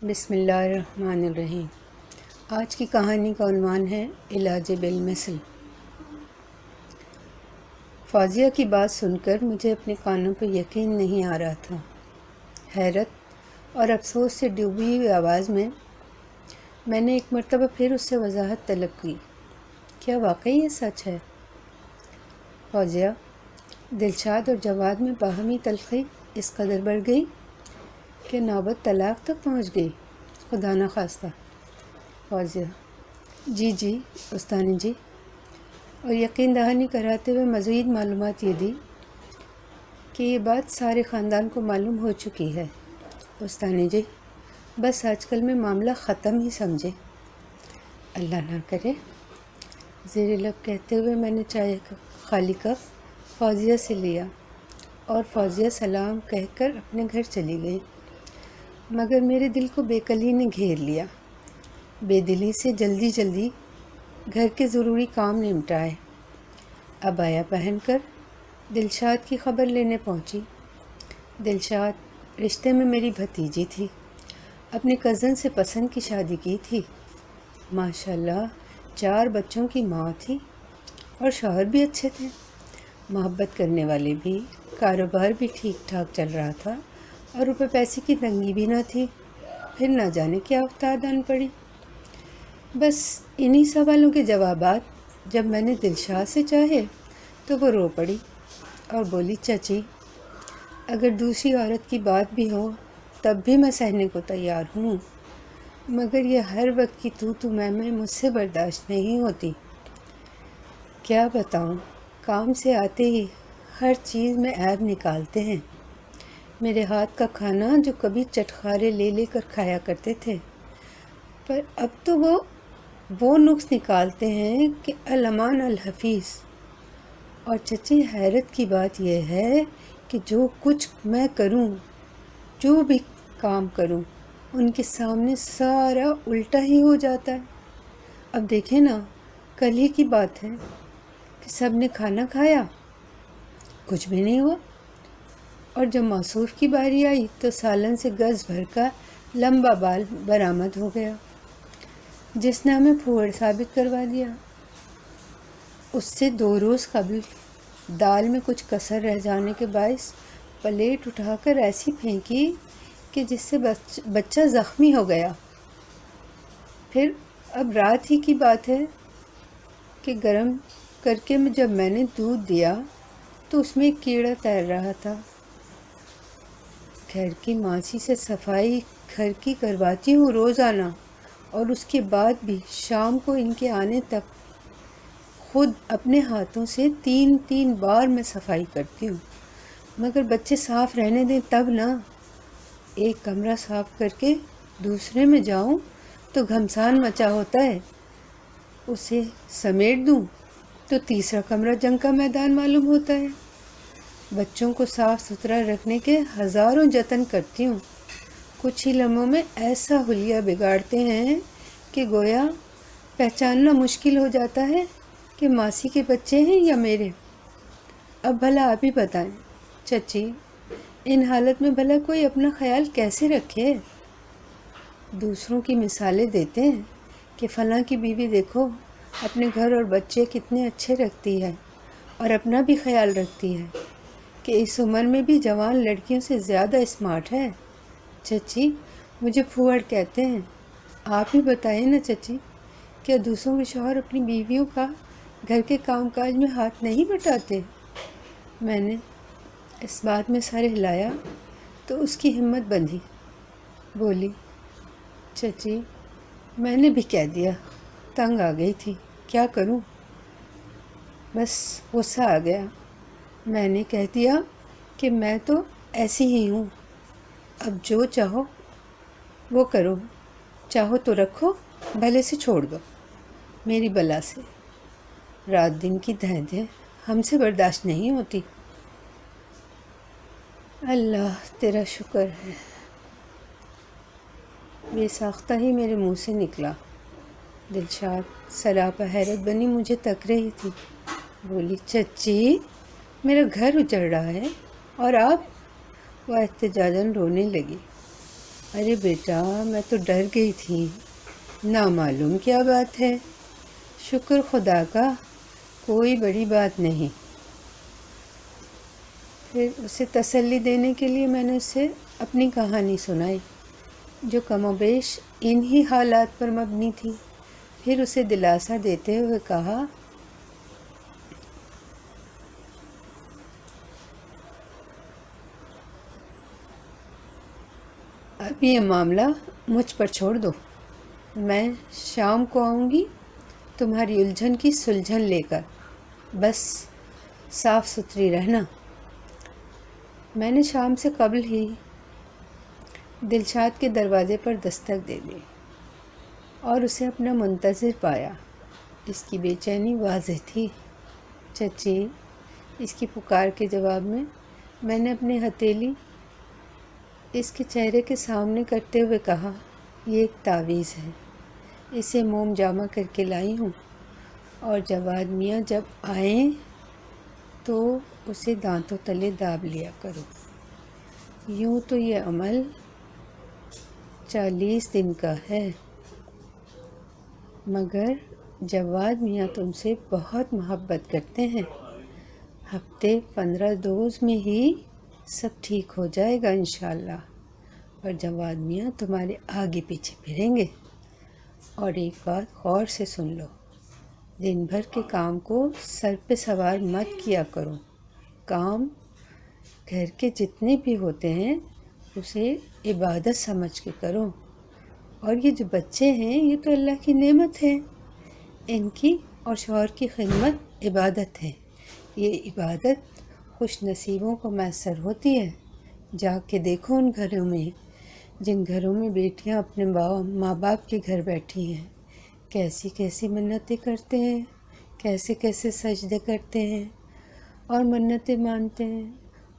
بسم اللہ الرحمن الرحیم۔ آج کی کہانی کا عنوان ہے علاج بالمثل۔ فوزیہ کی بات سن کر مجھے اپنے کانوں پہ یقین نہیں آ رہا تھا۔ حیرت اور افسوس سے ڈوبی ہوئی آواز میں نے ایک مرتبہ پھر اس سے وضاحت طلب کی۔ کیا واقعی یہ سچ ہے؟ فوزیہ، دلشاد اور جواد میں باہمی تلخی اس قدر بڑھ گئی کہ نوبت طلاق تک پہنچ گئی؟ خدا نخواستہ۔ فوزیہ: جی استانی جی، اور یقین دہانی کراتے ہوئے مزید معلومات یہ دی کہ یہ بات سارے خاندان کو معلوم ہو چکی ہے۔ استانی جی، بس آج کل میں معاملہ ختم ہی سمجھے۔ اللہ نہ کرے، زیر لب کہتے ہوئے میں نے چائے کا خالی کپ فوزیہ سے لیا اور فوزیہ سلام کہہ کر اپنے گھر چلی گئی، مگر میرے دل کو بے کلی نے گھیر لیا۔ بے دلی سے جلدی گھر کے ضروری کام نمٹائے، عبایا پہن کر دلشاد کی خبر لینے پہنچی۔ دلشاد رشتے میں میری بھتیجی تھی، اپنے کزن سے پسند کی شادی کی تھی۔ ماشاءاللہ 4 بچوں کی ماں تھی اور شوہر بھی اچھے تھے، محبت کرنے والے بھی، کاروبار بھی ٹھیک ٹھاک چل رہا تھا اور روپے پیسے کی تنگی بھی نہ تھی۔ پھر نہ جانے کیا افتاد آن پڑی۔ بس انہی سوالوں کے جوابات جب میں نے دلشاد سے چاہے تو وہ رو پڑی اور بولی، چچی اگر دوسری عورت کی بات بھی ہو تب بھی میں سہنے کو تیار ہوں، مگر یہ ہر وقت کی تو میں مجھ سے برداشت نہیں ہوتی۔ کیا بتاؤں، کام سے آتے ہی ہر چیز میں عیب نکالتے ہیں۔ میرے ہاتھ کا کھانا جو کبھی چٹخارے لے کر کھایا کرتے تھے، پر اب تو وہ نقص نکالتے ہیں کہ الامان الحفیظ۔ اور چچی حیرت کی بات یہ ہے کہ جو کچھ میں کروں، جو بھی کام کروں، ان کے سامنے سارا الٹا ہی ہو جاتا ہے۔ اب دیکھیں نا، کل ہی کی بات ہے کہ سب نے کھانا کھایا، کچھ بھی نہیں ہوا، اور جب موصوف کی باری آئی تو سالن سے گز بھر کا لمبا بال برآمد ہو گیا، جس نے ہمیں پھوہڑ ثابت کروا دیا۔ اس سے 2 روز قبل دال میں کچھ کسر رہ جانے کے باعث پلیٹ اٹھا کر ایسی پھینکی کہ جس سے بچہ زخمی ہو گیا۔ پھر اب رات ہی کی بات ہے کہ گرم کر کے جب میں نے دودھ دیا تو اس میں ایک کیڑا تیر رہا تھا۔ گھر کی ماسی سے صفائی گھر کی کرواتی ہوں روزانہ، اور اس کے بعد بھی شام کو ان کے آنے تک خود اپنے ہاتھوں سے 3 بار میں صفائی کرتی ہوں، مگر بچے صاف رہنے دیں تب نہ۔ ایک کمرہ صاف کر کے دوسرے میں جاؤں تو گھمسان مچا ہوتا ہے، اسے سمیٹ دوں تو تیسرا کمرہ جنگ کا میدان معلوم ہوتا ہے۔ بچوں کو صاف ستھرا رکھنے کے ہزاروں جتن کرتی ہوں، کچھ ہی لمحوں میں ایسا حلیہ بگاڑتے ہیں کہ گویا پہچاننا مشکل ہو جاتا ہے کہ ماسی کے بچے ہیں یا میرے۔ اب بھلا آپ ہی بتائیں چچی، ان حالت میں بھلا کوئی اپنا خیال کیسے رکھے؟ دوسروں کی مثالیں دیتے ہیں کہ فلاں کی بیوی دیکھو اپنے گھر اور بچے کتنے اچھے رکھتی ہے اور اپنا بھی خیال رکھتی ہے، کہ اس عمر میں بھی جوان لڑکیوں سے زیادہ اسمارٹ ہے۔ چچی، مجھے پھوہڑ کہتے ہیں، آپ ہی بتائیں نا چچی، کیا دوسروں کے شوہر اپنی بیویوں کا گھر کے کام کاج میں ہاتھ نہیں بٹاتے؟ میں نے اس بات میں سر ہلایا تو اس کی ہمت بندھی، بولی، چچی میں نے بھی کہہ دیا، تنگ آ گئی تھی، کیا کروں، بس غصہ آ گیا۔ میں نے کہہ دیا کہ میں تو ایسی ہی ہوں، اب جو چاہو وہ کرو، چاہو تو رکھو، بھلے سے چھوڑ دو، میری بلا سے۔ رات دن کی دھیدیں ہم سے برداشت نہیں ہوتی۔ اللہ تیرا شکر ہے، بے ساختہ ہی میرے منہ سے نکلا۔ دلشاد سراپا حیرت بنی مجھے تک رہی تھی، بولی، چچی میرا گھر اجڑ رہا ہے اور آپ؟ وہ احتجاجاً رونے لگی۔ ارے بیٹا، میں تو ڈر گئی تھی، نامعلوم کیا بات ہے۔ شکر خدا کا، کوئی بڑی بات نہیں۔ پھر اسے تسلی دینے کے لیے میں نے اسے اپنی کہانی سنائی، جو کم و بیش انہی حالات پر مبنی تھی۔ پھر اسے دلاسا دیتے ہوئے کہا، اب یہ معاملہ مجھ پر چھوڑ دو، میں شام کو آؤں گی تمہاری الجھن کی سلجھن لے کر، بس صاف ستھری رہنا۔ میں نے شام سے قبل ہی دلشاد کے دروازے پر دستک دے دی اور اسے اپنا منتظر پایا۔ اس کی بے چینی واضح تھی۔ چچی، اس کی پکار کے جواب میں نے اپنی ہتھیلی اس کے چہرے کے سامنے کرتے ہوئے کہا، یہ ایک تعویذ ہے، اسے موم جامع کر کے لائی ہوں، اور جواد میاں جب آئیں تو اسے دانتوں تلے داب لیا کرو۔ یوں تو یہ عمل 40 دن کا ہے، مگر جواد میاں تم سے بہت محبت کرتے ہیں، ہفتے 15 روز میں ہی سب ٹھیک ہو جائے گا انشاءاللہ، اور جواد میاں تمہارے آگے پیچھے پھریں گے۔ اور ایک بات غور سے سن لو، دن بھر کے کام کو سر پہ سوار مت کیا کرو، کام گھر کے جتنے بھی ہوتے ہیں اسے عبادت سمجھ کے کرو، اور یہ جو بچے ہیں یہ تو اللہ کی نعمت ہے، ان کی اور شوہر کی خدمت عبادت ہے۔ یہ عبادت خوش نصیبوں کو میسر ہوتی ہے۔ جا کے دیکھو ان گھروں میں، جن گھروں میں بیٹیاں اپنے ماں باپ کے گھر بیٹھی ہیں، کیسی کیسی منتیں کرتے ہیں، کیسے کیسے سجدے کرتے ہیں اور منتیں مانتے ہیں،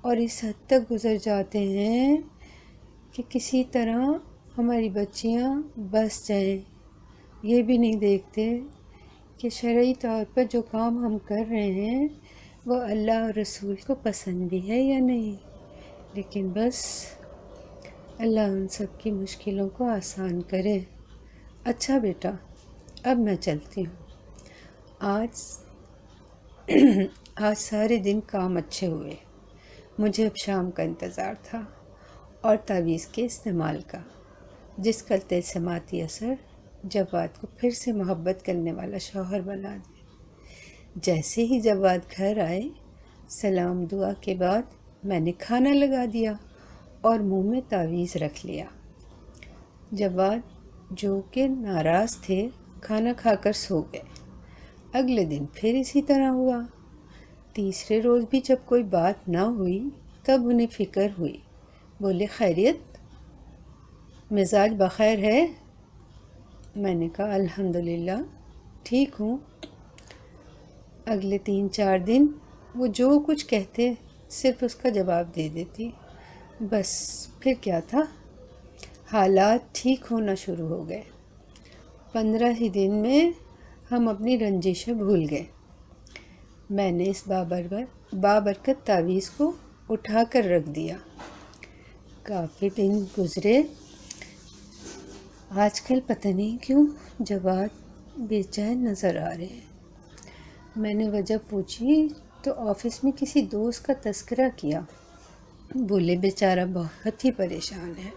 اور اس حد تک گزر جاتے ہیں کہ کسی طرح ہماری بچیاں بس جائیں۔ یہ بھی نہیں دیکھتے کہ شرعی طور پر جو کام ہم کر رہے ہیں وہ اللہ اور رسول کو پسند بھی ہے یا نہیں، لیکن بس اللہ ان سب کی مشکلوں کو آسان کرے۔ اچھا بیٹا، اب میں چلتی ہوں۔ آج سارے دن کام اچھے ہوئے، مجھے اب شام کا انتظار تھا اور تعویذ کے استعمال کا، جس کا التساماتی اثر جواد کو پھر سے محبت کرنے والا شوہر بنا دے۔ جیسے ہی جواد گھر آئے، سلام دعا کے بعد میں نے کھانا لگا دیا اور منہ میں تعویذ رکھ لیا۔ جواد جو کہ ناراض تھے، کھانا کھا کر سو گئے۔ اگلے دن پھر اسی طرح ہوا۔ تیسرے روز بھی جب کوئی بات نہ ہوئی تب انہیں فکر ہوئی۔ بولے، خیریت؟ مزاج بخیر ہے؟ میں نے کہا، الحمدللہ ٹھیک ہوں۔ اگلے 3-4 دن وہ جو کچھ کہتے صرف اس کا جواب دے دیتی، بس پھر کیا تھا، حالات ٹھیک ہونا شروع ہو گئے۔ 15 ہی دن میں ہم اپنی رنجشیں بھول گئے۔ میں نے اس بابرکت تعویذ کو اٹھا کر رکھ دیا۔ کافی دن گزرے، آج کل پتہ نہیں کیوں جواد بے چین نظر آ رہے ہیں۔ میں نے وجہ پوچھی تو آفس میں کسی دوست کا تذکرہ کیا۔ بولے، بیچارہ بہت ہی پریشان ہے،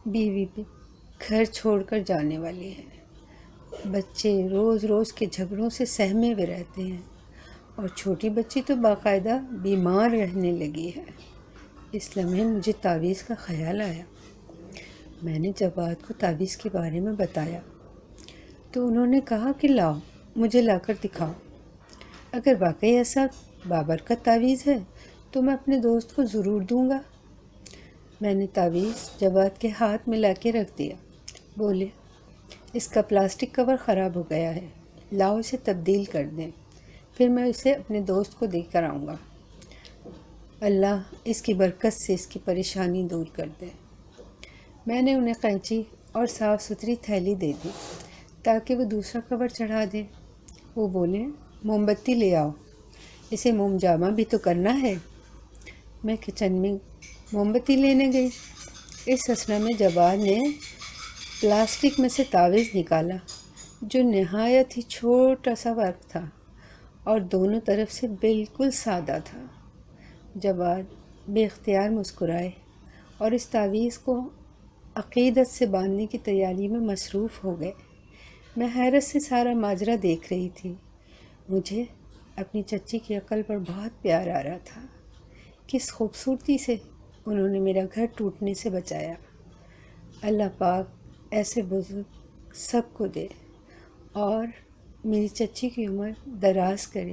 بیوی بھی گھر چھوڑ کر جانے والی ہے، بچے روز روز کے جھگڑوں سے سہمے ہوئے رہتے ہیں، اور چھوٹی بچی تو باقاعدہ بیمار رہنے لگی ہے۔ اس لمحے مجھے تعویذ کا خیال آیا۔ میں نے جواد کو تعویذ کے بارے میں بتایا تو انہوں نے کہا کہ لاؤ، مجھے لا کر دکھاؤ، اگر واقعی ایسا بابرکت تعویذ ہے تو میں اپنے دوست کو ضرور دوں گا۔ میں نے تعویذ جواد کے ہاتھ میں لا کے رکھ دیا۔ بولے، اس کا پلاسٹک کور خراب ہو گیا ہے، لاؤ اسے تبدیل کر دیں، پھر میں اسے اپنے دوست کو دے کر آؤں گا، اللہ اس کی برکت سے اس کی پریشانی دور کر دے۔ میں نے انہیں قینچی اور صاف ستھری تھیلی دے دی تاکہ وہ دوسرا کور چڑھا دیں۔ وہ بولے، موم بتی لے آؤ، اسے موم جامع بھی تو کرنا ہے۔ میں کچن میں موم بتی لینے گئی، اس اسنا میں جواد نے پلاسٹک میں سے تعویذ نکالا جو نہایت ہی چھوٹا سا ورق تھا اور دونوں طرف سے بالکل سادہ تھا۔ جواد بے اختیار مسکرائے اور اس تعویذ کو عقیدت سے باندھنے کی تیاری میں مصروف ہو گئے۔ میں حیرت سے سارا ماجرا دیکھ رہی تھی۔ مجھے اپنی چچی کی عقل پر بہت پیار آ رہا تھا۔ کس خوبصورتی سے انہوں نے میرا گھر ٹوٹنے سے بچایا۔ اللہ پاک ایسے بزرگ سب کو دے اور میری چچی کی عمر دراز کرے۔